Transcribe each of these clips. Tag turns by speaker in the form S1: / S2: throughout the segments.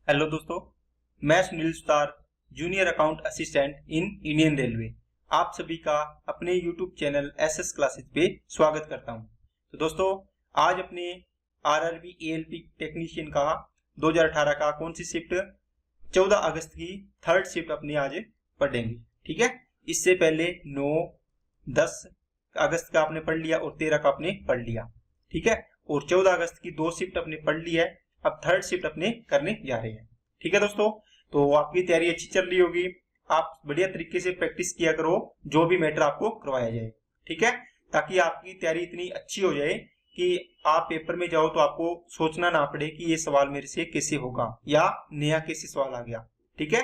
S1: Hello दोस्तों, मैं Sunil Sutar, junior account assistant in Indian railway. आप सभी का अपने यूट्यूब चैनल एसएस क्लासेस पे स्वागत करता हूं। तो दोस्तों, आज अपने आरआरबी एएलपी टेक्नीशियन का 2018 का कौन सी शिफ्ट 14 अगस्त की थर्ड शिफ्ट अपने आज पढ़ेंगे। ठीक है, इससे पहले 9, 10 अगस्त का आपने पढ़ लिया और 13 का आपने पढ़ लिया। ठीक है, और 14 अगस्त की 2 शिफ्ट अपने पढ़ ली है। अब थर्ड शिफ्ट अपने करने जा रहे हैं। ठीक है दोस्तों, तो आपकी तैयारी अच्छी चल रही होगी। आप बढ़िया तरीके से प्रैक्टिस किया करो जो भी मैटर आपको करवाया जाए। ठीक है, ताकि आपकी तैयारी इतनी अच्छी हो जाए कि आप पेपर में जाओ तो आपको सोचना ना पड़े कि ये सवाल मेरे से कैसे होगा या नया कैसे सवाल आ गया। ठीक है,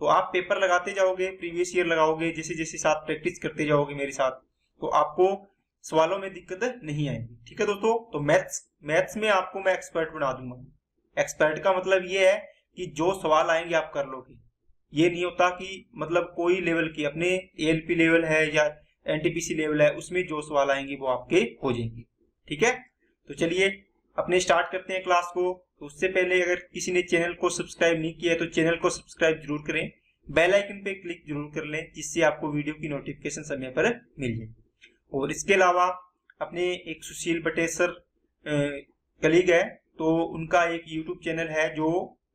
S1: तो आप पेपर लगाते जाओगे, प्रीवियस ईयर लगाओगे, जैसे जैसे साथ प्रैक्टिस करते जाओगे मेरे साथ, तो आपको सवालों में दिक्कत नहीं आएगी। ठीक है दोस्तों, तो मैथ्स में आपको मैं एक्सपर्ट बना दूंगा। एक्सपर्ट का मतलब ये है कि जो सवाल आएंगे आप कर लोगे। ये नहीं होता कि मतलब कोई लेवल की अपने एएलपी लेवल है या एनटीपीसी लेवल है, उसमें जो सवाल आएंगे वो आपके हो जाएंगे। ठीक है, तो चलिए अपने स्टार्ट करते हैं क्लास को। तो उससे पहले अगर किसी ने चैनल को सब्सक्राइब नहीं किया है तो चैनल को सब्सक्राइब जरूर करें, बेल आइकन पे क्लिक जरूर कर लें, जिससे आपको वीडियो की नोटिफिकेशन समय पर मिल जाए। और इसके अलावा अपने एक सुशील बटेसर कलीग है, तो उनका एक यूट्यूब चैनल है जो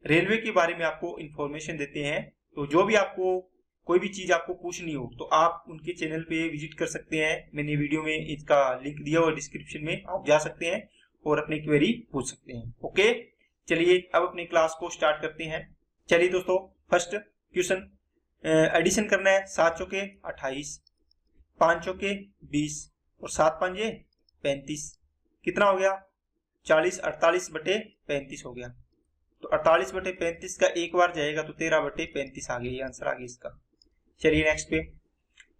S1: रेलवे के बारे में आपको इंफॉर्मेशन देते हैं। तो जो भी आपको कोई भी चीज आपको पूछनी हो तो आप उनके चैनल पे विजिट कर सकते हैं। मैंने वीडियो में इसका लिंक दिया हुआ डिस्क्रिप्शन में, आप जा सकते हैं और अपनी क्वेरी पूछ सकते हैं। ओके, चलिए अब अपनी क्लास को स्टार्ट करते हैं। चलिए दोस्तों, फर्स्ट क्वेश्चन, एडिशन करना है। 7 चौके 28, 5 चौके 20 और 7 पंजे 35। कितना हो गया? 40, 48 बटे 35 हो गया। तो 48 बटे 35 का एक बार जाएगा तो 13 बटे 35 आ गया। ये आंसर आ गया इसका। चलिए नेक्स्ट पे,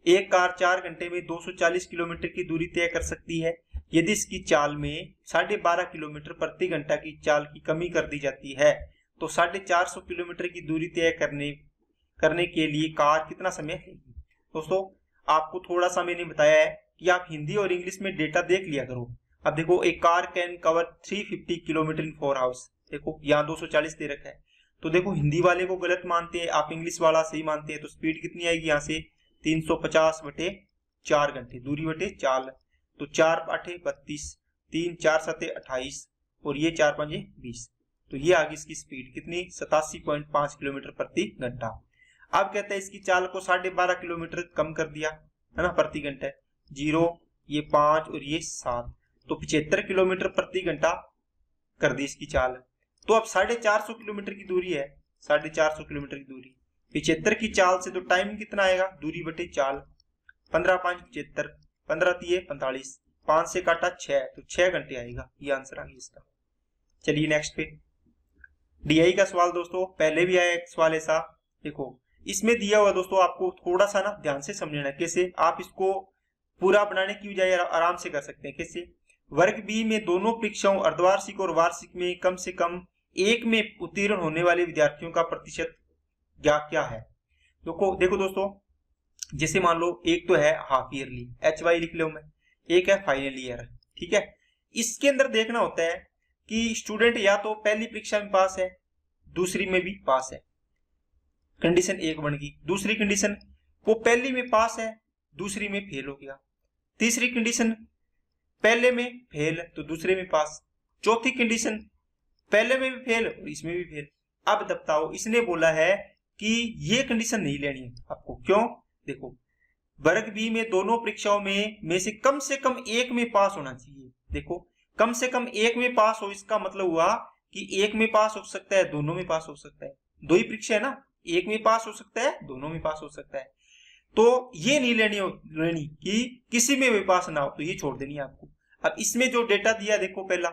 S1: एक कार 4 घंटे में 240 किलोमीटर की दूरी तय कर सकती है। यदि इसकी चाल में 12.5 किलोमीटर प्रति घंटा की चाल की कमी कर दी जाती है तो 450 किलोमीटर की दूरी तय करने के लिए कार कितना समय लेगी। दोस्तों, आपको थोड़ा सा मैंने बताया है कि आप हिंदी और इंग्लिश में डेटा देख लिया करो। अब देखो, एक car can cover 350 kilometre in 4 hours. देखो यहाँ 240 दे रखा है, तो देखो हिंदी वाले को गलत मानते हैं, आप इंग्लिश वाला सही मानते हैं, तो स्पीड कितनी आएगी यहाँ से? 350 बटे 4 घंटे, दूरी बटे चाल। तो 4 8 32, 3 4 7 28 और ये 4 5 20। तो ये आ गई इसकी स्पीड कितनी? 87.5 किलोमीटर प्रति घंटा। अब कहते हैं इसकी चाल को 12.5 किलोमीटर कम कर दिया है ना प्रति घंटा। 0, ये 5 और ये 7, तो 75 किलोमीटर प्रति घंटा कर दी इसकी चाल। तो अब 450 किलोमीटर की दूरी है, 450 किलोमीटर की दूरी 75 की चाल से, तो टाइम कितना आएगा? दूरी बटे चाल। 15 5 75, 15 3 45, 5 से काटा 6, तो 6 घंटे आएगा। ये आंसर आ गया इसका। चलिए नेक्स्ट पे, डीआई का सवाल। दोस्तों पहले भी आया एक सवाल ऐसा। देखो इसमें दिया हुआ दोस्तों, आपको थोड़ा सा ना ध्यान से समझना। कैसे आप इसको पूरा बनाने की बजाय आराम से कर सकते हैं। कैसे? वर्ग बी में दोनों परीक्षाओं अर्धवार्षिक और वार्षिक में कम से कम एक में उत्तीर्ण होने वाले विद्यार्थियों का प्रतिशत क्या है। देखो दोस्तों, जैसे मान लो एक तो है हाफ ईयरली, HY लिख लो मैं, एक है फाइनल ईयर। ठीक है, इसके अंदर देखना होता है कि स्टूडेंट या तो पहली परीक्षा में पास है, दूसरी में भी पास है। कंडीशन एक बन गई। दूसरी कंडीशन, वो पहली में पास है, दूसरी में फेल हो गया। तीसरी कंडीशन, पहले में फेल तो दूसरे में पास। चौथी कंडीशन, पहले में भी फेल और इसमें भी फेल। अब बताओ, इसने बोला है कि ये कंडीशन नहीं लेनी है आपको। क्यों? देखो, वर्ग बी में दोनों परीक्षाओं में से कम एक में पास होना चाहिए। देखो, कम से कम एक में पास हो, इसका मतलब हुआ कि एक में पास हो सकता है, दोनों में पास हो सकता है। दो ही परीक्षा है ना, एक में पास हो सकता है, दोनों में पास हो सकता है। तो ये नहीं लेनी कि किसी में भी पास ना हो, तो ये छोड़ देनी है आपको। अब इसमें जो डेटा दिया देखो, पहला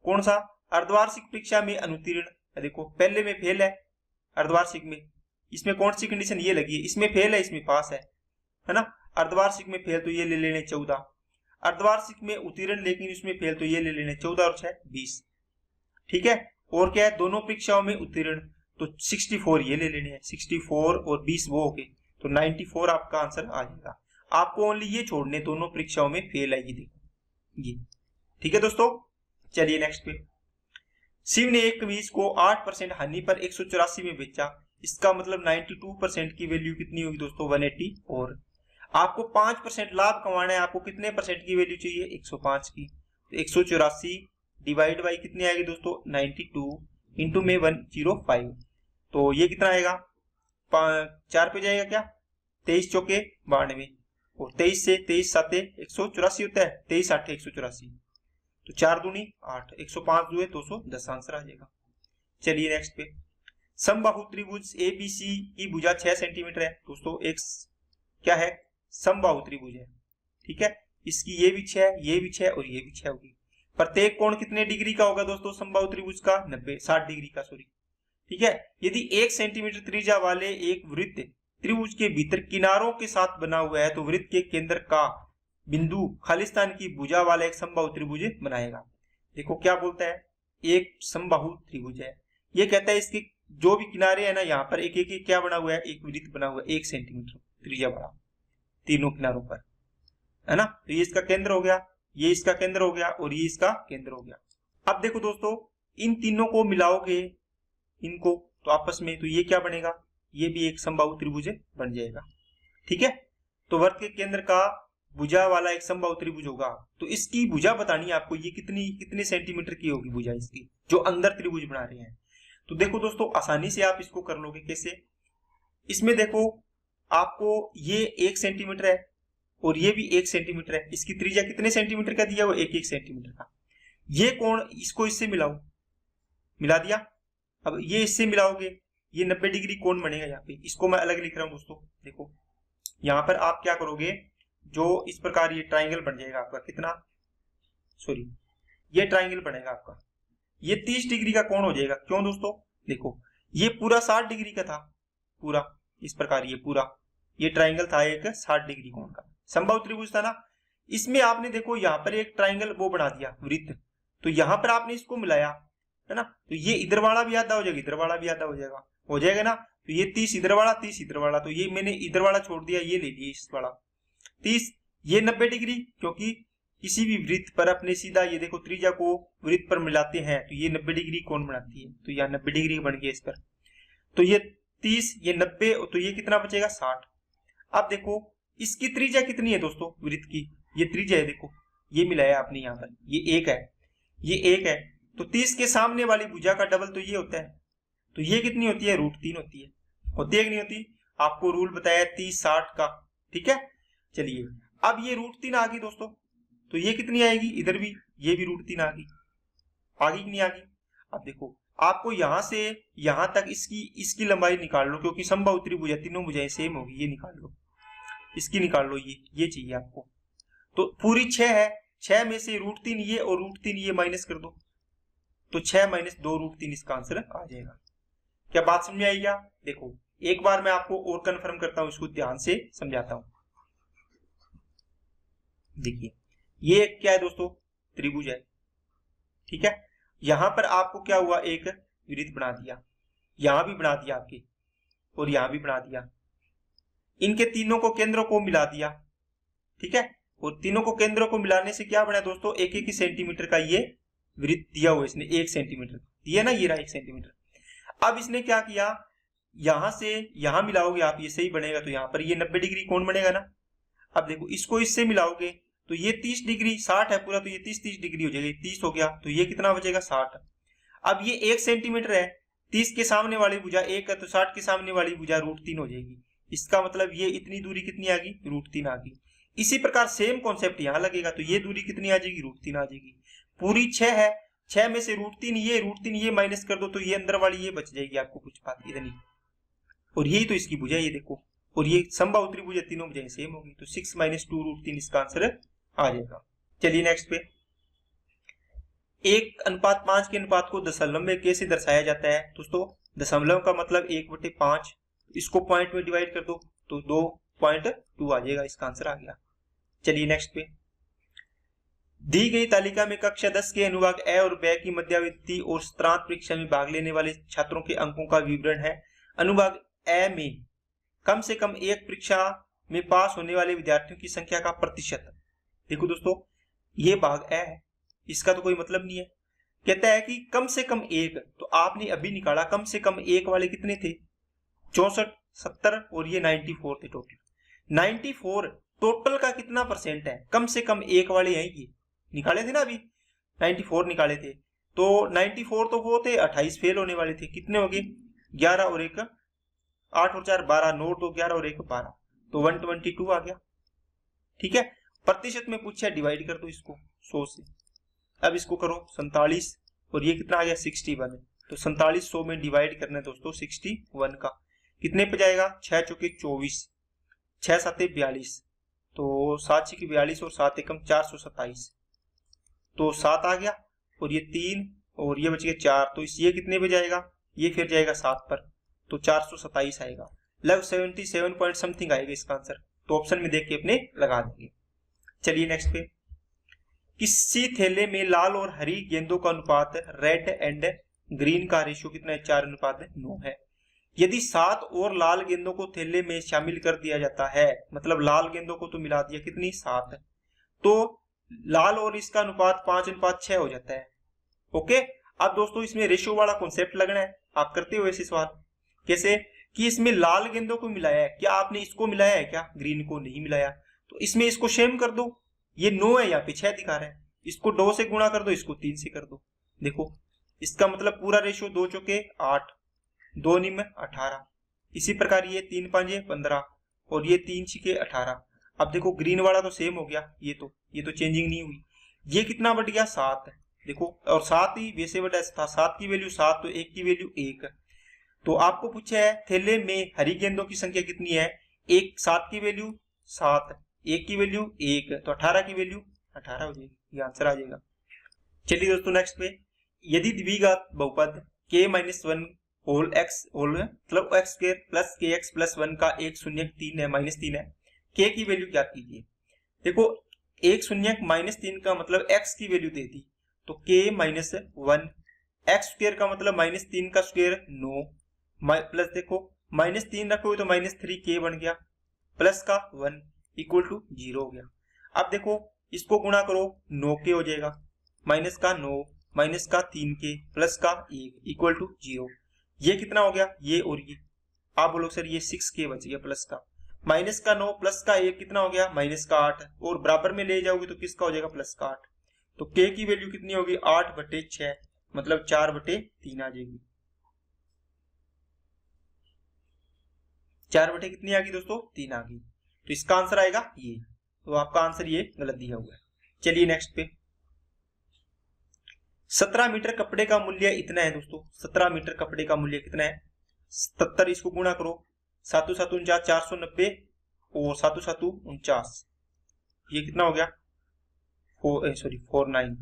S1: कौन सा? अर्धवार्षिक परीक्षा में अनुत्तीर्ण। देखो पहले में फेल है, अर्धवार्षिक में। इसमें कौन सी कंडीशन? ये लगी है, इसमें फेल है, इसमें पास है ना। अर्धवार्षिक में फेल तो ये ले लेने 14, अर्धवार्षिक में उत्तीर्ण लेकिन इसमें फेल तो ये ले लेने 14 और 6 20। ठीक है, और क्या है? दोनों परीक्षाओं में उत्तीर्ण, तो 64 ये ले लेने हैं। 64 और 20 वो हो गए, तो 94 आपका आंसर आ जाएगा। आपको ओनली ये छोड़ने, दोनों परीक्षाओं में फेल है, ये देखो ये। ठीक है दोस्तों, चलिए नेक्स्ट पे, शिव ने एक कमीज को 8% हानि पर 184 में बेचा, इसका मतलब 92% की वैल्यू कितनी होगी दोस्तों? 180। और आपको 5% लाभ कमाना है, आपको कितने परसेंट की वैल्यू चाहिए? 105 की। तो 184 डिवाइड बाई कितनी आएगी दोस्तों? 92 इंटू में 105। तो ये कितना आएगा? 4 पे जाएगा क्या? 23 चौके 92 और 23 से 23 साते 184 होता है, 23 8 184। तो 4 दूनी 8, 105 दुए 210 आंसर आ जाएगा। चलिए नेक्स्ट पे, समबाहु त्रिभुज ABC की भुजा 6 सेंटीमीटर है दोस्तों। एक क्या है? समबाहु त्रिभुज है, ठीक है। इसकी ये भी 6, ये भी 6 और ये भी 6 होगी। प्रत्येक कोण कितने डिग्री का होगा दोस्तों? समबाहु त्रिभुज का 60 डिग्री का, सॉरी, ठीक है। यदि 1 सेंटीमीटर त्रिज्या वाले एक वृत्त त्रिभुज के भीतर किनारों के साथ बना हुआ है तो वृत्त के केंद्र का बिंदु खालिस्तान की भुजा वाला एक समबाहु त्रिभुज बनाएगा। देखो क्या बोलता है, एक समबाहु त्रिभुज है, ये कहता है इसके जो भी किनारे है ना, यहाँ पर एक एक क्या बना हुआ है? एक वृत्त बना हुआ है 1 सेंटीमीटर त्रिज्या वाला, तीनों किनारों पर, है ना। तो ये इसका केंद्र हो गया, ये इसका केंद्र हो गया और ये इसका केंद्र हो गया। अब देखो दोस्तों, इन तीनों को मिलाओगे इनको तो आपस में, तो ये क्या बनेगा? ये भी एक समबाहु त्रिभुज बन जाएगा, ठीक है। तो वृत्त के केंद्र का भुजा वाला एक समबाहु त्रिभुज होगा। तो इसकी भुजा बतानी है आपको, ये कितने सेंटीमीटर की होगी भुजा इसकी, जो अंदर त्रिभुज बना रहे हैं। तो देखो दोस्तों, आसानी से आप इसको कर लोगे। कैसे? इसमें देखो, आपको ये 1 सेंटीमीटर है और ये भी 1 सेंटीमीटर है। इसकी त्रिज्या कितने सेंटीमीटर का दिया हुआ? 1 सेंटीमीटर का। ये कोण इसको इससे मिलाओ, मिला दिया। अब ये इससे मिलाओगे, ये 90 डिग्री कोण बनेगा यहाँ पे। इसको मैं अलग लिख रहा हूं दोस्तों। देखो यहाँ पर आप क्या करोगे, जो इस प्रकार ये ट्राइंगल बन जाएगा आपका, कितना, सॉरी, ये ट्राइंगल बनेगा आपका, ये 30 डिग्री का कोण हो जाएगा। क्यों दोस्तों? देखो ये पूरा 60 डिग्री का था, पूरा इस प्रकार ये पूरा ये ट्राइंगल था एक 60 डिग्री कोण का, समबाहु त्रिभुज था ना। इसमें आपने देखो यहाँ पर एक ट्राइंगल वो बना दिया, वृत्त, तो यहाँ पर आपने इसको मिलाया, है ना। तो ये इधर वाला भी आधा हो जाएगा, इधर वाला भी आधा हो जाएगा ना। तो ये 30 इधर वाला, 30 इधर वाला, तो ये मैंने इधर वाला छोड़ दिया, ये ले लिया इस वाला 30। ये 90 डिग्री, क्योंकि किसी भी वृत्त पर अपने सीधा ये देखो त्रिज्या को वृत्त पर मिलाते हैं तो ये 90 डिग्री कोण बनाती है। तो यहाँ 90 डिग्री बन गया इस पर। तो ये 30, ये 90, तो ये कितना बचेगा? 60। अब देखो इसकी त्रिज्या कितनी है दोस्तों वृत्त की? ये त्रिज्या है, देखो ये मिलाया आपने यहाँ पर, ये 1 है, ये 1 है। तो 30 के सामने वाली भुजा का डबल तो ये होता है। तो ये कितनी होती है? √3 होती है। होती है कि नहीं होती? आपको रूल बताया 30 60 का, ठीक है। चलिए अब ये √3 आ गई दोस्तों, तो ये कितनी आएगी? इधर भी ये भी √3 आ गई, आगे कि नहीं आ गई? अब देखो आपको यहां से यहां तक इसकी लंबाई निकाल लो, क्योंकि समबाहु त्रिभुज है, तीनों भुजाएं सेम होगी। ये निकाल लो, इसकी निकाल लो, ये चाहिए आपको। तो पूरी 6 है, 6 में से √3 ये और √3 ये माइनस कर दो, तो 6 - 2 √3 इसका आंसर आ जाएगा। क्या बात समझ में आई क्या? देखो एक बार मैं आपको और कंफर्म करता हूं, इसको ध्यान से समझाता हूं। देखिए ये क्या है दोस्तों? त्रिभुज है, ठीक है। यहां पर आपको क्या हुआ? एक वृत्त बना दिया, यहां भी बना दिया आपके, और यहां भी बना दिया। इनके तीनों को केंद्रों को मिला दिया, ठीक है। और तीनों को केंद्रों को मिलाने से क्या बना दोस्तों? 1 सेंटीमीटर का ये वृत्त दिया हुआ इसने, 1 सेंटीमीटर दिया ना, ये रहा 1 सेंटीमीटर। अब इसने क्या किया, यहां से यहां मिलाओगे आप, ये सही बनेगा, तो यहां पर ये 90 डिग्री कोण बनेगा ना। अब देखो इसको इससे मिलाओगे तो ये 30 डिग्री, 60 है पूरा, तो ये 30 डिग्री हो जाएगा, 30 हो गया, तो ये कितना बचेगा? 60। अब ये 1 सेंटीमीटर है, 30 के सामने वाली भुजा 1 है, तो 60 के सामने वाली भुजा √3 हो जाएगी। इसका मतलब ये इतनी दूरी कितनी आ गई? √3 आ गई। इसी प्रकार सेम कॉन्सेप्ट यहां लगेगा, तो ये दूरी कितनी आ जाएगी? √3 आ जाएगी। पूरी 6 है, 6 में से √3 ये माइनस कर दो, तो ये अंदर वाली ये बच जाएगी आपको, कुछ बात इतनी। और यही तो इसकी भुजा, ये देखो, और ये समबाहु त्रिभुज, तीनों भुजाएं सेम होगी, तो 6 - 2 √3 इसका आंसर आ जाएगा। चलिए नेक्स्ट पे, 1:5 के अनुपात को दशमलव में कैसे दर्शाया जाता है दोस्तों? दशमलव का मतलब 1/5, इसको पॉइंट में डिवाइड कर दो तो 2.2 आ जाएगा, इसका आंसर आ गया। चलिए नेक्स्ट पे, दी गई तालिका में कक्षा 10 के अनुभाग ए और ब की मध्यावधि और सत्रांत परीक्षा में भाग लेने वाले छात्रों के अंकों का विवरण है। अनुभाग ए में कम से कम एक परीक्षा में पास होने वाले विद्यार्थियों की संख्या का प्रतिशत। देखो दोस्तों ये भाग ए है, इसका तो कोई मतलब नहीं है, कहता है कि कम से कम एक, तो आपने अभी निकाला कम से कम एक वाले कितने थे, 64, 70 और ये 94 थे टोटल। 94 टोटल का कितना परसेंट है, कम से कम एक वाले हैं ये, निकाले थे ना अभी 94 निकाले थे, तो 94 तो वो थे 28 फेल होने वाले थे, कितने हो गए 11 और 1 8 और 4 12, 9 2 11 और 1 12, तो 122 आ गया। ठीक है, प्रतिशत में पूछा, डिवाइड कर दो इसको 100 से। अब इसको करो 47 और ये कितना आ गया 61, तो 47 100 में डिवाइड करना है दोस्तों 61 का, कितने पे जाएगा 6 चौके 24, 6 7 42, तो 7 6 42 और 7 एकम 427, तो 7 आ गया और ये 3 और ये बच गया 4, तो इस ये कितने पे जाएगा, ये फिर जाएगा 7 पर, तो 427 आएगा, लगभग 77 पॉइंट समथिंग आएगा इसका आंसर, तो ऑप्शन में देख के अपने लगा देंगे। चलिए नेक्स्ट पे, किसी थैले में लाल और हरी गेंदों का अनुपात रेड एंड ग्रीन का रेशियो कितना है, 4:9 है। यदि 7 और लाल गेंदों को थैले में शामिल कर दिया जाता है, मतलब लाल गेंदों को तो मिला दिया कितनी 7 है, तो लाल और इसका अनुपात 5:6 हो जाता है। ओके, अब दोस्तों इसमें रेशियो वाला कॉन्सेप्ट लगना है, आप करते हो ऐसे सवाल, कैसे कि इसमें लाल गेंदों को मिलाया है, क्या आपने इसको मिलाया है, क्या ग्रीन को नहीं मिलाया, तो इसमें इसको सेम कर दो, ये 9 है यहाँ पे 6 दिखा रहा है, इसको 2 से गुणा कर दो, इसको 3 से कर दो, देखो इसका मतलब पूरा रेशियो 2 चौके 8, 2 निम 18, इसी प्रकार ये 3 5 15 और ये 3 6 18। अब देखो ग्रीन वाला तो सेम हो गया, ये तो चेंजिंग नहीं हुई, ये कितना बढ़ गया 7, देखो और 7 ही वैसे बढ़ा था, 7 की वैल्यू 7 तो 1 की वैल्यू 1, तो आपको पूछा है थैले में हरी गेंदों की संख्या कितनी है, 7 की वैल्यू 7, 1 की वैल्यू 1, तो 18 की वैल्यू 18 हो जाएगी, ये आंसर आ जाएगा। चलिए दोस्तों नेक्स्ट पे, यदि द्विघात बहुपद k-1 होल x होल मतलब x square plus kx plus 1 का एक शून्यक 3 है -3 है, k की वैल्यू ज्ञात कीजिए। देखो एक शून्यक -3 का मतलब x की वैल्यू दे दी, तो k-1, x स्क्वायर का मतलब -3 का स्क्वायर 9, प्लस देखो -3 रखोगे तो -3k बन गया, प्लस का 1 इक्वल टू 0 हो गया। अब देखो इसको गुणा करो 9k हो जाएगा, माइनस का 9 माइनस का 3k प्लस का 1 इक्वल टू 0, ये कितना हो गया ये और ये, आप बोलो सर ये 6k बच गया प्लस का, माइनस का 9 प्लस का 1 कितना हो गया माइनस का 8, और बराबर में ले जाओगे तो किसका हो जाएगा प्लस का 8, तो k की वैल्यू कितनी होगी 8/6 मतलब 4/3 आ जाएगी, 4 कितनी आ गई दोस्तों 3 आ गई, तो इसका आंसर आएगा ये, तो आपका आंसर ये गलत दिया हुआ है। चलिए नेक्स्ट पे, 17 मीटर कपड़े का मूल्य इतना है दोस्तों, 17 मीटर कपड़े का मूल्य कितना है 77, इसको गुणा करो 7 7 49 490 और 7 7 49, ये कितना हो गया 49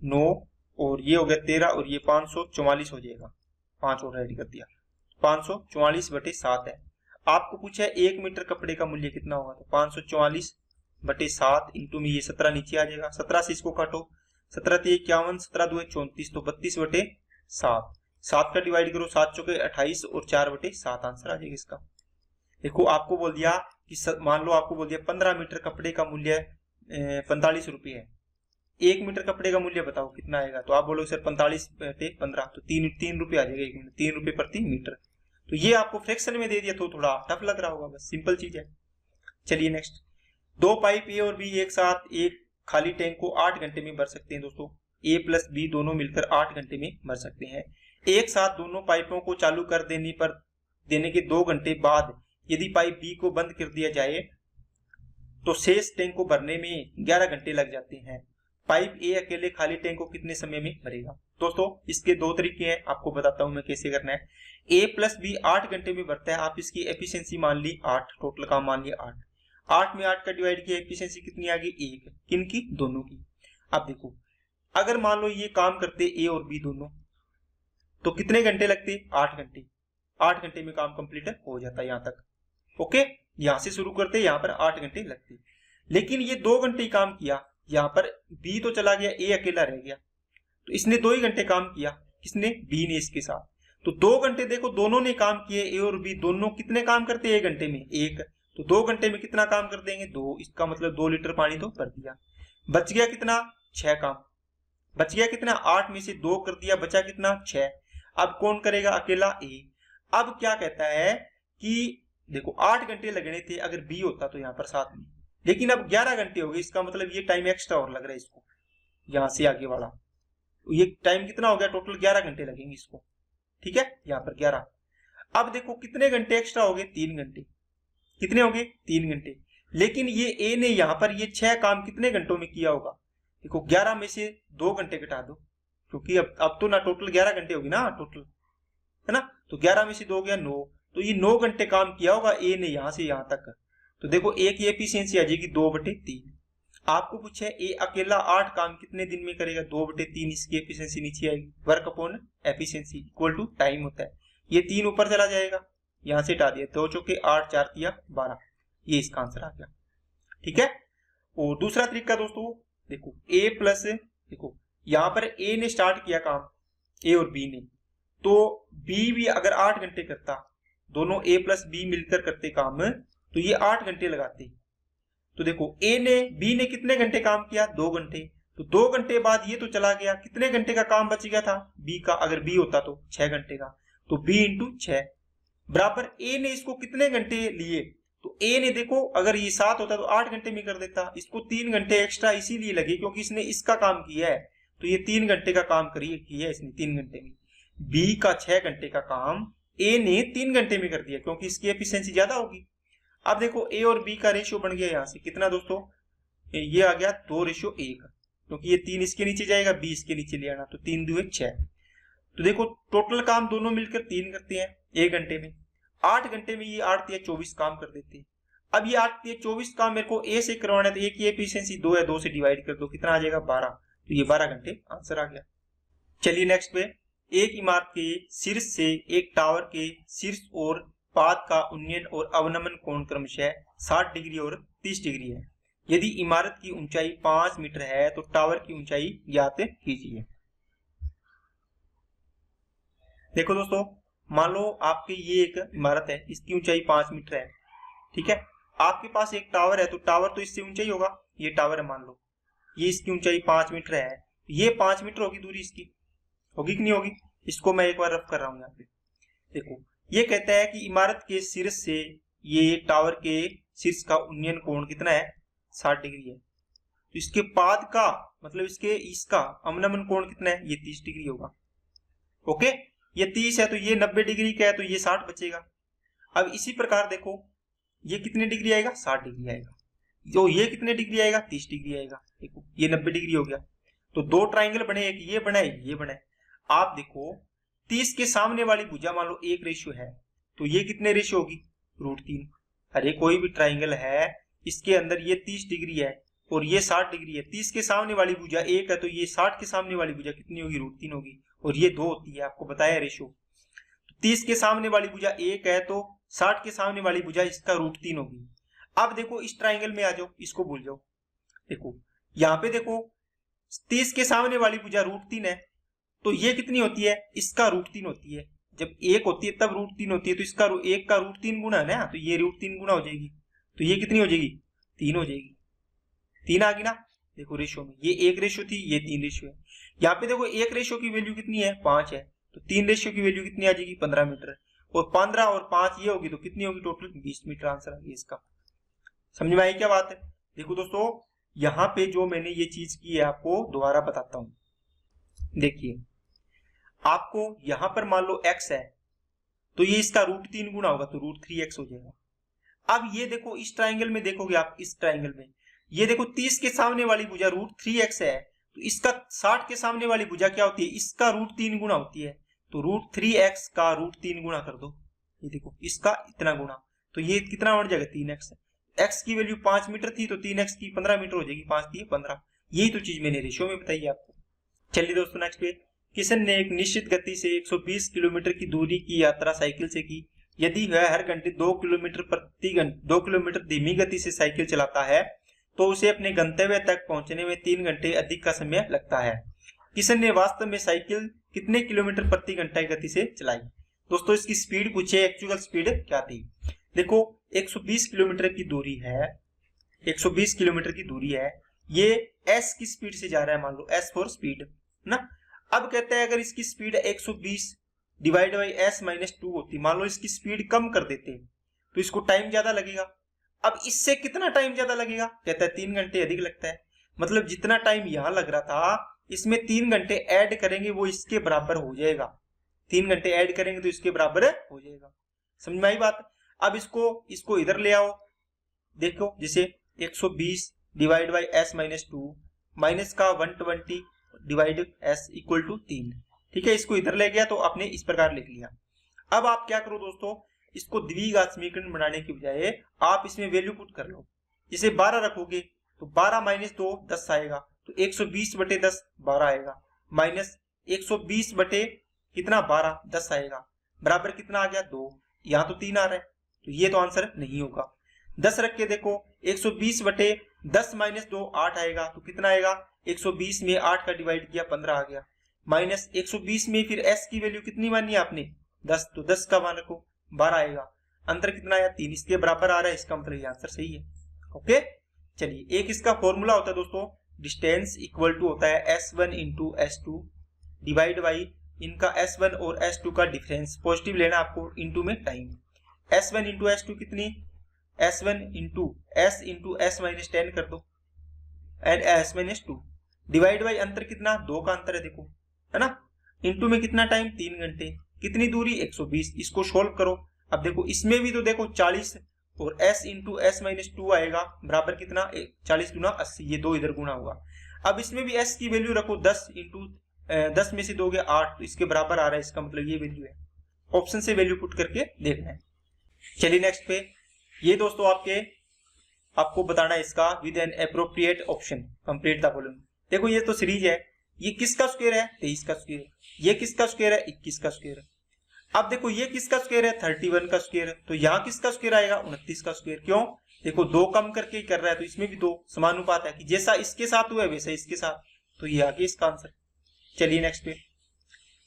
S1: 9 और ये हो गया 13 और ये 544 हो जाएगा, 5 और ऐड कर दिया 544/7 है। आपको पूछा है 1 मीटर कपड़े का मूल्य कितना होगा, तो 544/7 इंटू में ये 17 नीचे आ जाएगा, 17 से इसको काटो 17 3 51, 17 2 34, तो 32/7, 7 का डिवाइड करो 7 चौके 28 और 4/7 आंसर आ जाएगा इसका। देखो आपको बोल दिया कि मान लो आपको बोल दिया 15 मीटर कपड़े का मूल्य 45 रुपये है, 1 मीटर कपड़े का मूल्य बताओ कितना आएगा, तो आप बोलोगे सर 45/15, तो 3 रुपये आ जाएगा 1 मिनट, 3 रुपये प्रति मीटर, तो ये आपको फ्रैक्शन में दे दिया तो थोड़ा टफ लग रहा होगा, बस सिंपल चीज है। चलिए नेक्स्ट, 2 पाइप ए और बी एक साथ एक खाली टैंक को 8 घंटे में भर सकते हैं दोस्तों, ए प्लस बी दोनों मिलकर 8 घंटे में भर सकते हैं। एक साथ दोनों पाइपों को चालू कर देने के 2 घंटे बाद यदि पाइप बी को बंद कर दिया जाए तो शेष टैंक को भरने में 11 घंटे लग जाते हैं, पाइप ए अकेले खाली टैंक को कितने समय में भरेगा। दोस्तों इसके 2 तरीके हैं, आपको बताता हूं मैं कैसे करना है। ए प्लस बी 8 घंटे में भरता है, आप इसकी एफिशिएंसी मान ली 8, टोटल काम मान लिया 8, 8 में 8 का डिवाइड किया, एफिशिएंसी कितनी आ गई 1, किनकी दोनों की। अब देखो अगर मान लो ये काम करते ए और बी दोनों, तो कितने घंटे लगते 8 घंटे, 8 घंटे में काम कंप्लीट हो जाता है यहाँ तक। ओके, यहां से शुरू करते यहाँ पर 8 घंटे लगते, लेकिन ये 2 घंटे काम किया, यहाँ पर बी तो चला गया, ए अकेला रह गया, तो इसने 2 ही घंटे काम किया, किसने बी ने इसके साथ, तो 2 घंटे देखो दोनों ने काम किए, ए और बी दोनों कितने काम करते हैं 1 घंटे में 1, तो 2 घंटे में कितना काम कर देंगे 2, इसका मतलब 2 लीटर पानी तो भर दिया, बच गया कितना 6 काम, बच गया कितना, 8 में से 2 कर दिया, बचा कितना 6। अब कौन करेगा, अकेला ए। अब क्या कहता है कि देखो 8 घंटे लगने थे अगर बी होता तो यहाँ पर 7 में, लेकिन अब 11 घंटे हो गए, इसका मतलब ये टाइम एक्स्ट्रा और लग रहा है इसको, यहाँ से आगे वाला ये टाइम कितना हो गया, टोटल 11 घंटे लगेंगे इसको, ठीक है, यहाँ पर 11। अब देखो कितने घंटे एक्स्ट्रा हो गए, 3 घंटे। कितने हो गए, 3 घंटे। लेकिन ये ए ने यहाँ पर ये 6 काम कितने घंटों में किया होगा, देखो 11 में से 2 घंटे घटा दो, क्योंकि अब तो ना टोटल 11 घंटे होगी ना टोटल, है ना, तो 11 में से 2 गया 9, तो ये 9 घंटे काम किया होगा ए ने यहाँ से यहाँ तक। तो देखो ए की एफिशिएंसी आ जाएगी 2/3। आपको पूछे ए अकेला 8 काम कितने दिन में करेगा, 2/3 इसकी एफिशिएंसी नीचे आएगी, work upon efficiency equal to time होता है, ये 3 ऊपर चला जाएगा, यहाँ से हटा दिया, 2 चौके 8, 4 तिया 12, ये इसका आंसर आ गया, ठीक है। और दूसरा तरीका दोस्तों देखो ए प्लस, देखो यहाँ पर ए ने स्टार्ट किया काम, ए और बी ने, तो बी भी अगर 8 घंटे करता, दोनों ए प्लस बी मिलकर करते काम, तो ये 8 घंटे लगाते। तो देखो ए ने बी ने कितने घंटे काम किया, 2 घंटे, तो 2 घंटे बाद ये तो चला गया, कितने घंटे का काम बच गया था बी का, अगर बी होता तो 6 घंटे का, तो बी इंटू 6 बराबर ए ने इसको कितने घंटे लिए, तो ए ने देखो अगर ये 7 होता तो 8 घंटे में कर देता, इसको 3 घंटे एक्स्ट्रा इसीलिए लगे क्योंकि इसने इसका काम किया है, तो ये 3 घंटे का काम किया इसने 3 घंटे में। बी का 6 घंटे का काम ए ने 3 घंटे में कर दिया क्योंकि इसकी एफिशिएंसी ज्यादा होगी। अब देखो ए और बी का रेशियो बन गया यहाँ से कितना दोस्तों, ये आ गया 2:1, क्योंकि ये 3 इसके नीचे जाएगा, बी इसके नीचे ले आना, तो 3 दूए 6। तो देखो टोटल काम दोनों मिलकर 3 करते हैं 1 घंटे में, 8 घंटे में ये 8 या 24 काम कर देते हैं। अब ये 8 या 24 काम मेरे को ए से करवाना है, तो ए की एफिशिएंसी 2 है, 2 से डिवाइड कर दो, कितना आ जाएगा 12, तो ये 12 घंटे आंसर आ गया। चलिए नेक्स्ट पे, एक इमारत के शीर्ष से एक टावर के शीर्ष और पाद का उन्नयन और अवनमन कोण क्रमशः 60 डिग्री और 30 डिग्री है। यदि इमारत की ऊंचाई 5 मीटर है तो टावर की ऊंचाई ज्ञात कीजिए। देखो दोस्तों, मान लो आपकी ये एक इमारत है, इसकी ऊंचाई 5 मीटर है, ठीक है। आपके पास एक टावर है, तो टावर तो इससे ऊंचा ही होगा, ये टावर है मान लो, ये इसकी ऊंचाई 5 मीटर है, ये 5 मीटर होगी दूरी इसकी, होगी कि नहीं होगी। इसको मैं एक बार रफ कर रहा हूं यहाँ पे, देखो ये कहता है कि इमारत के शीर्ष से ये टावर के शीर्ष का उन्नयन कोण कितना है, 60 डिग्री है। तो इसके पाद का मतलब इसका अवनमन कोण कितना है, ये 30 डिग्री होगा। ओके, ये 30 है तो ये 90 डिग्री का है, तो ये 60 बचेगा। अब इसी प्रकार देखो ये कितने डिग्री आएगा, 60 डिग्री आएगा, तो ये कितने डिग्री आएगा, 30 डिग्री आएगा। देखो ये 90 डिग्री हो गया, तो 2 ट्राइंगल बने, एक ये बना है, ये बना है। आप देखो 30 के सामने वाली भुजा मान लो 1 रेशियो है, तो ये कितने रेशियो होगी, √3। अरे कोई भी ट्राइंगल है इसके अंदर ये 30 डिग्री है और ये 60 डिग्री है, 30 के सामने वाली भुजा 1 है, तो ये 60 के सामने वाली भुजा कितनी होगी, √3 होगी, और ये 2 होती है, आपको बताया रेशियो। 30 के सामने वाली भुजा 1 है तो 60 के सामने वाली भुजा इसका √3 होगी। अब देखो इस ट्राइंगल में आ जाओ, इसको भूल जाओ। देखो यहाँ पे देखो 30 के सामने वाली भुजा √3 है, तो ये कितनी होती है, इसका √3 होती है। जब 1 होती है तब √3 होती है, तो इसका 1 का √3 गुना है ना, तो ये √3 गुना हो जाएगी, तो ये कितनी हो जाएगी, 3 हो जाएगी। 3 आ गई ना, देखो रेशियो में, ये 1 रेशियो थी, ये 3 रेशियो है। यहाँ पे देखो 1 रेशियो की वैल्यू कितनी है, 5 है, तो 3 रेशियो की वैल्यू कितनी आ जाएगी, 15 मीटर, और 15 और 5 ये होगी, तो कितनी होगी टोटल, 20 मीटर आंसर आ गया इसका। समझ में आई क्या बात है। देखो दोस्तों यहाँ पे जो मैंने ये चीज की है आपको दोबारा बताता हूं। देखिए आपको यहां पर मान लो x है, तो ये इसका √3 गुना होगा, तो √3x हो जाएगा। अब ये देखो इस ट्राइंगल में देखोगे आप, इस ट्राइंगल में ये देखो 30 के सामने वाली भुजा √3x है, तो इसका 60 के सामने वाली भुजा क्या होती है, इसका √3 गुना होती है, तो √3x का √3 गुना कर दो, ये देखो इसका इतना गुना, तो ये कितना बन जाएगा, 3x। x की वैल्यू 5 मीटर थी, तो 3x की 15 मीटर हो जाएगी, 5 थी 15। यही तो चीज मैंने रेशियो में बताई आपको। चलिए दोस्तों नेक्स्ट पे, किशन ने एक निश्चित गति से 120 किलोमीटर की दूरी की यात्रा साइकिल से की। यदि वह हर घंटे 2 किलोमीटर धीमी गति से साइकिल चलाता है तो उसे अपने गंतव्य तक पहुंचने में 3 घंटे अधिक का समय लगता है। किशन ने वास्तव में साइकिल कितने किलोमीटर प्रति घंटा की गति से चलाई। दोस्तों इसकी स्पीड पूछे, एक्चुअल स्पीड क्या थी। देखो 120 किलोमीटर की दूरी है, 120 किलोमीटर की दूरी है, ये s की स्पीड से जा रहा है, मान लो s फॉर स्पीड, ना। अब कहते हैं अगर इसकी speed 120 divide by s minus 2 होती, मान लो इसकी स्पीड कम कर देते तो इसको टाइम ज्यादा लगेगा। अब इससे कितना टाइम ज्यादा लगेगा, कहता है 3 घंटे अधिक लगता है। मतलब जितना टाइम यहां लग रहा था इसमें 3 घंटे ऐड करेंगे वो इसके बराबर हो जाएगा। 3 घंटे ऐड करेंगे तो इसके बराबर हो जाएगा। समझ में आई बात। अब इसको इधर ले आओ, देखो जैसे 120 divide by s minus 2 minus का 120 डिवाइड s इक्वल टू 3। ठीक है, इसको इधर ले गया तो आपने इस प्रकार लिख लिया। अब आप क्या करो दोस्तों, इसको द्विघात समीकरण बनाने की बजाय आप इसमें वैल्यू पुट कर लो। जैसे 12 रखोगे तो 12 माइनस 2 10 आएगा, तो 120 बटे 10 12 आएगा, माइनस 120 बटे कितना 12 10 आएगा, बराबर कितना आ गया 2। यहाँ तो 3 आ रहा है तो ये तो आंसर नहीं होगा। 10 रख के देखो, 120 बटे 10 माइनस 2 8 आएगा, तो कितना आएगा 120 में 8 का डिवाइड किया 15 आ गया, माइनस 120 में फिर s की वैल्यू कितनी मानी आपने 10, तो 10 का मान रखो 12 आएगा। अंतर कितना आया 3, इसके बराबर आ रहा है, इसका मतलब ये आंसर सही है। ओके, चलिए एक इसका फॉर्मूला होता है दोस्तों, डिस्टेंस इक्वल टू होता है s1 into s2 divide by इनका s1 और s2 का डिफरेंस, पॉजिटिव लेना आपको, इंटू में टाइम। s1 इंटू s2 कितनी, s1 इंटू s माइनस 10 कर दो and s minus 2 divide by अंतर कितना 2 का अंतर है देखो, है ना, इंटू में कितना टाइम 3 घंटे, कितनी दूरी 120। इसको सोल्व करो। अब देखो इसमें भी तो देखो 40 और s इंटू s माइनस 2 आएगा, बराबर कितना 40 गुना 80, ये 2 इधर गुना हुआ। अब इसमें भी s की वैल्यू रखो 10 इंटू 10 में से दोगे 8, तो इसके बराबर आ रहा है, इसका मतलब ये वैल्यू है। ऑप्शन से वैल्यू पुट करके देखना है। चलिए नेक्स्ट पे, ये दोस्तों आपको बताना है इसका with N appropriate option complete the following. देखो ये तो सीरीज है, ये किसका स्क्वायर है 23 का स्क्वायर, ये किसका स्क्वायर है 21 का स्क्वायर। अब देखो ये किसका स्क्वायर है 31 का स्क्वायर, तो यहाँ किसका स्क्वायर आएगा 29 का स्क्वायर। क्यों, देखो 2 कम करके ही कर रहा है तो इसमें भी 2 समानुपात है कि जैसा इसके साथ हुआ है वैसा इसके साथ, तो ये आ गया इसका आंसर। चलिए नेक्स्ट पे,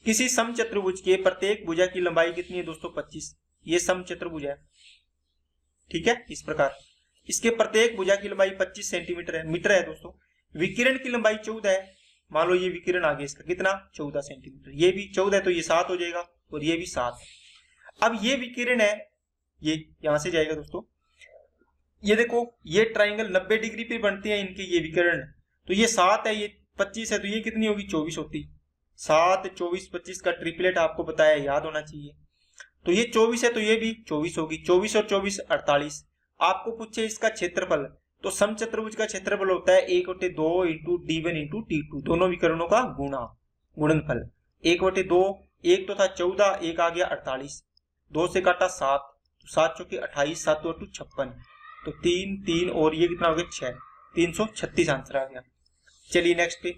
S1: किसी समचतुर्भुज के प्रत्येक भुजा की लंबाई कितनी है दोस्तों 25। ये समचतुर्भुज है, ठीक है, इस प्रकार इसके प्रत्येक भुजा की लंबाई 25 सेंटीमीटर है, मीटर है दोस्तों। विकिरण की लंबाई 14 है, मान लो ये विकिरण आ गया इसका कितना 14 सेंटीमीटर, ये भी 14 है तो ये 7 हो जाएगा और ये भी 7 है। अब ये विकिरण है, ये यहां से जाएगा दोस्तों, ये देखो ये ट्राइंगल 90 डिग्री पे बनते हैं इनके ये विकिरण, तो ये 7 है ये 25 है, तो ये कितनी होगी 24 होती। 7 24 25 का ट्रिपलेट आपको बताया, याद होना चाहिए। तो ये 24 है तो ये भी 24 होगी, 24 और 24 48। आपको पूछे इसका क्षेत्रफल, तो समचतुर्भुज का क्षेत्रफल होता है 1/2 इंटू d1 इंटू d2, दोनों विकरणों का गुणनफल। 1/2, एक तो था 14, एक आ गया 48, 2 से काटा 7, तो 7 चौके 28, 7 2 56, तो 3 3 और ये कितना हो गया 6, 336 आंसर आ गया। चलिए नेक्स्ट पे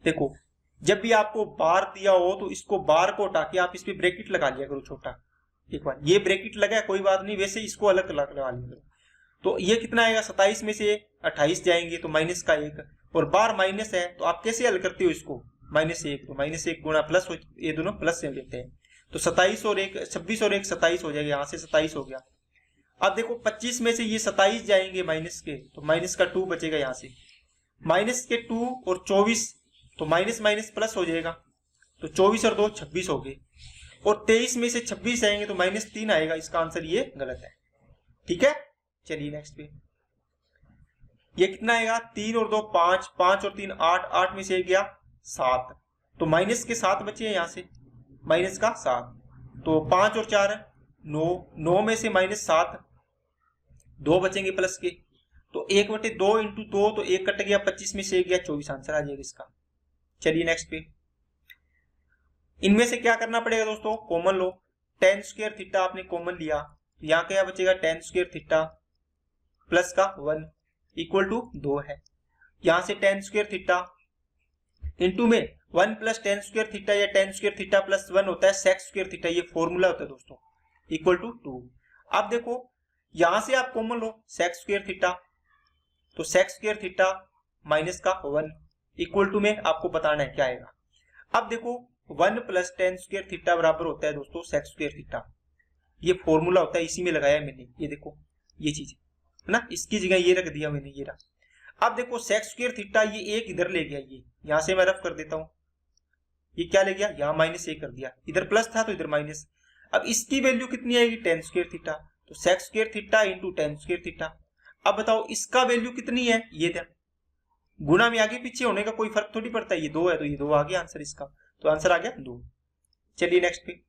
S1: देखो, जब भी आपको बार दिया हो तो इसको बार को हटा के आप इस पे ब्रैकेट लगा लिया करो छोटा। एक बार ये ब्रैकेट लगा है कोई बात नहीं, वैसे इसको अलग लगा लिया करो। तो ये कितना आएगा 27 में से 28 जाएंगे तो माइनस का 1, और बार माइनस है तो आप कैसे हल करते हो इसको, -1, तो -1 गुणा प्लस, ये दोनों प्लस से लेते हैं, तो 27 और 1 26 और 1 27 हो जाएगा, यहाँ से 27 हो गया। अब देखो 25 में से ये 27 जाएंगे माइनस के, तो माइनस का 2 बचेगा, यहाँ से माइनस के 2 और 24, तो माइनस माइनस प्लस हो जाएगा, तो 24 और 2 26 हो गए, और 23 में से 26 आएंगे तो -3 आएगा, इसका आंसर ये गलत है। ठीक है, चलिए नेक्स्ट पे, ये कितना आएगा 3 और 2 5, 5 और 3 8, 8 में से गया 7, तो माइनस के 7 बचे हैं, यहाँ से माइनस का 7, तो 5 और 4 9, 9 में से -7, 2 बचेंगे प्लस के, तो 1/2 इंटू 2, तो 1 कट गया, 25 में से गया 24 आंसर आ जाएगा इसका। चलिए नेक्स्ट पे, इनमें से क्या करना पड़ेगा दोस्तों, कॉमन लो। tan स्क्वायर थीटा आपने कॉमन लिया, तो यहाँ क्या बचेगा tan स्क्वायर थीटा प्लस का 1 इक्वल टू 2 है। यहां से tan स्क्वायर थीटा इंटू में 1 प्लस tan स्क्वायर थीटा या tan स्क्वायर थीटा प्लस 1 होता है sec स्क्वायर थीटा, ये फॉर्मूला होता है दोस्तों, इक्वल टू 2। अब देखो यहां से आप कॉमन लो sec स्क्वायर थीटा, तो sec स्क्वायर थीटा माइनस का 1 इक्वल टू में आपको बताना है क्या आएगा। अब देखो 1 प्लस tan स्क्वायर थीटा बराबर होता है दोस्तों sec स्क्वायर थीटा, ये फॉर्मूला होता है, इसी में लगाया मैंने, ये देखो ये चीज है ना, इसकी जगह ये रख दिया मैंने, ये रहा। अब देखो सेक स्क्वायर थीटा ये एक इधर ले गया, ये यहां से मैं रफ कर देता हूं, ये क्या ले गया यहाँ माइनस एक कर दिया, इधर प्लस था तो इधर माइनस। अब इसकी वैल्यू कितनी आएगी टेन स्क्वायर थीटा, तो sec square theta into tan square theta. अब बताओ इसका वैल्यू कितनी है, ये था गुणा में आगे पीछे होने का कोई फर्क थोड़ी पड़ता है, ये 2 है तो ये 2 आ गया आंसर इसका, तो आंसर आ गया 2। चलिए नेक्स्ट पे,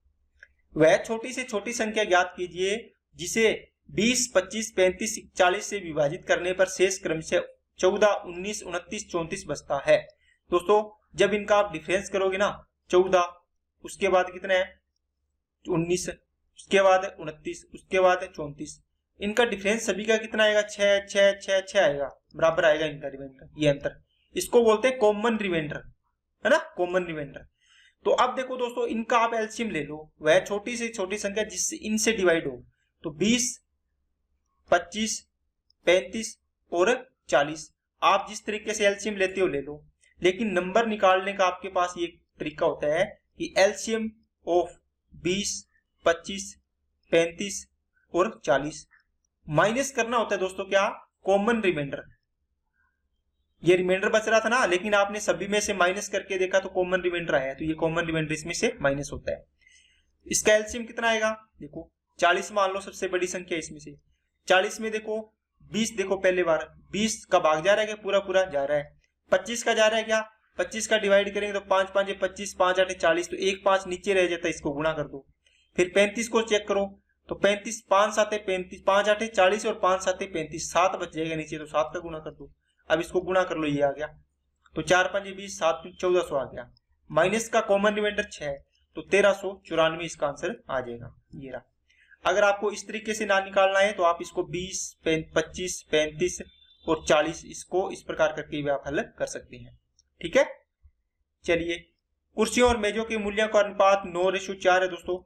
S1: वह छोटी से छोटी संख्या ज्ञात कीजिए जिसे 20, 25, 35, 40 से विभाजित करने पर शेष क्रमशः 14, 19, 29, 34 बचता है। दोस्तों जब इनका आप डिफरेंस करोगे ना, 14 उसके बाद कितना है 19, उसके बाद 29, उसके बाद 34, इनका डिफरेंस सभी का कितना आएगा 6, 6, 6, 6 आएगा, बराबर आएगा इनका रिमाइंडर, ये अंतर, इसको बोलते हैं कॉमन रिमाइंडर, है ना, कॉमन रिमाइंडर। तो अब देखो दोस्तों इनका आप एलसीएम ले लो, वह छोटी से छोटी संख्या जिससे इनसे डिवाइड हो, तो 20, 25, 35 और 40, आप जिस तरीके से एलसीएम लेते हो ले लो, लेकिन नंबर निकालने का आपके पास ये तरीका होता है कि एलसीएम ऑफ 20, 25, 35 और 40 माइनस करना होता है दोस्तों क्या, कॉमन रिमाइंडर। ये रिमाइंडर बच रहा था ना, लेकिन आपने सभी में से माइनस करके देखा तो कॉमन रिमाइंडर आया, तो ये कॉमन रिमाइंडर इसमें से माइनस होता है। इसका एलसीएम कितना आएगा, देखो 40 मान लो सबसे बड़ी संख्या इसमें से, 40 में देखो 20, देखो पहले बार 20 का भाग जा रहा है क्या, पूरा पूरा जा रहा है, 25 का जा रहा है क्या, 25 का डिवाइड करेंगे तो 5 5 25, 5 8 40, तो एक 5 नीचे रह जाता है, इसको गुणा कर दो। फिर 35 को चेक करो तो 35, 5 7 35, 5 8 40 और 5 7 35, 7 बच जाएगा नीचे, तो 7 का गुणा कर दो। अब इसको गुणा कर लो, ये आ गया, तो 4 5 20, 7 1400 आ गया, माइनस का कॉमन रिमाइंडर 6 है, तो 1394 इसका आंसर आ जाएगा, ये रहा। अगर आपको इस तरीके से ना निकालना है तो आप इसको 20, 25, 35 और 40 इसको इस प्रकार करके भी आप हल कर सकते हैं, ठीक है। चलिए, कुर्सियों और मेजों के मूल्यों का अनुपात 9:4 है दोस्तों,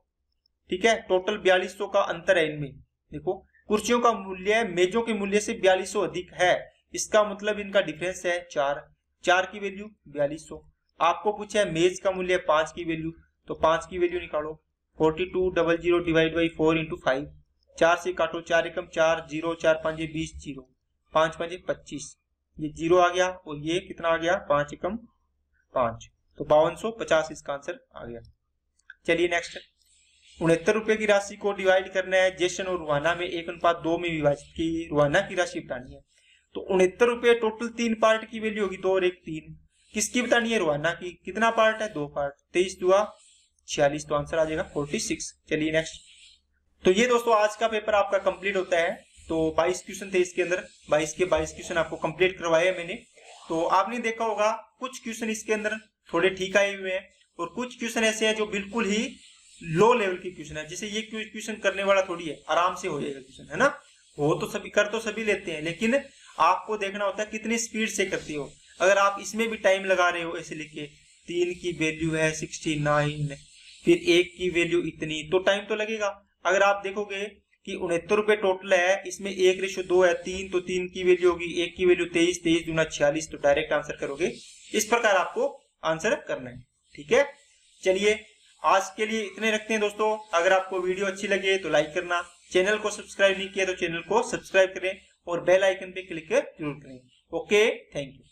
S1: ठीक है, टोटल 4200 का अंतर है इनमें। देखो कुर्सियों का मूल्य मेजों के मूल्य से 4200 अधिक है, इसका मतलब इनका डिफरेंस है 4 की वैल्यू 4200। आपको पूछा है मेज का मूल्य 5 की वैल्यू, तो 5 की वैल्यू निकालो, 4200 डिवाइड बाई 4 इंटू 5, 4 से काटो, 4 एकम 4, 0, 4 5 20, 0, 5 5 25, ये 0 आ गया, और ये कितना आ गया 5 एकम 5, तो 5250 इसका आंसर आ गया। चलिए नेक्स्ट, 69 रुपए की राशि को डिवाइड करना है जैसन और रुहाना में 1:2 में विभाजित की रुहाना की राशि बतानी है। तो 69 रुपए टोटल 3 पार्ट की वैल्यू होगी, 2 और 1 3, किसकी बतानी है रुहाना की, कितना पार्ट है 2 पार्ट, 23 दुआ 46, तो आंसर आ जाएगा 46। चलिए नेक्स्ट, तो ये दोस्तों आज का पेपर आपका कंप्लीट होता है। तो 22 क्वेश्चन थे इसके अंदर, 22 के 22 क्वेश्चन आपको कंप्लीट करवाए मैंने। तो आपने देखा होगा कुछ क्वेश्चन इसके अंदर थोड़े ठीक आए हुए हैं, और कुछ क्वेश्चन ऐसे हैं जो बिल्कुल ही लो लेवल की क्वेश्चन है, जैसे ये क्वेश्चन करने वाला थोड़ी है, आराम से हो जाएगा क्वेश्चन, है ना, हो तो सभी कर तो सभी लेते हैं, लेकिन आपको देखना होता है कितनी स्पीड से करती हो। अगर आप इसमें भी टाइम लगा रहे हो ऐसे लिखे, 3 की वैल्यू है 69, फिर 1 की वैल्यू इतनी, तो टाइम तो लगेगा। अगर आप देखोगे कि 69 रुपए टोटल है, इसमें 1:2 है 3, तो 3 की वैल्यू होगी, 1 की वैल्यू 23, 23 दूना 46, तो डायरेक्ट आंसर करोगे। इस प्रकार आपको आंसर करना है, ठीक है। चलिए आज के लिए इतने रखते हैं दोस्तों। अगर आपको वीडियो अच्छी लगे तो लाइक करना, चैनल को सब्सक्राइब नहीं किया तो चैनल को सब्सक्राइब करें, और बेल आइकन पे क्लिक जरूर करें। Okay, thank you.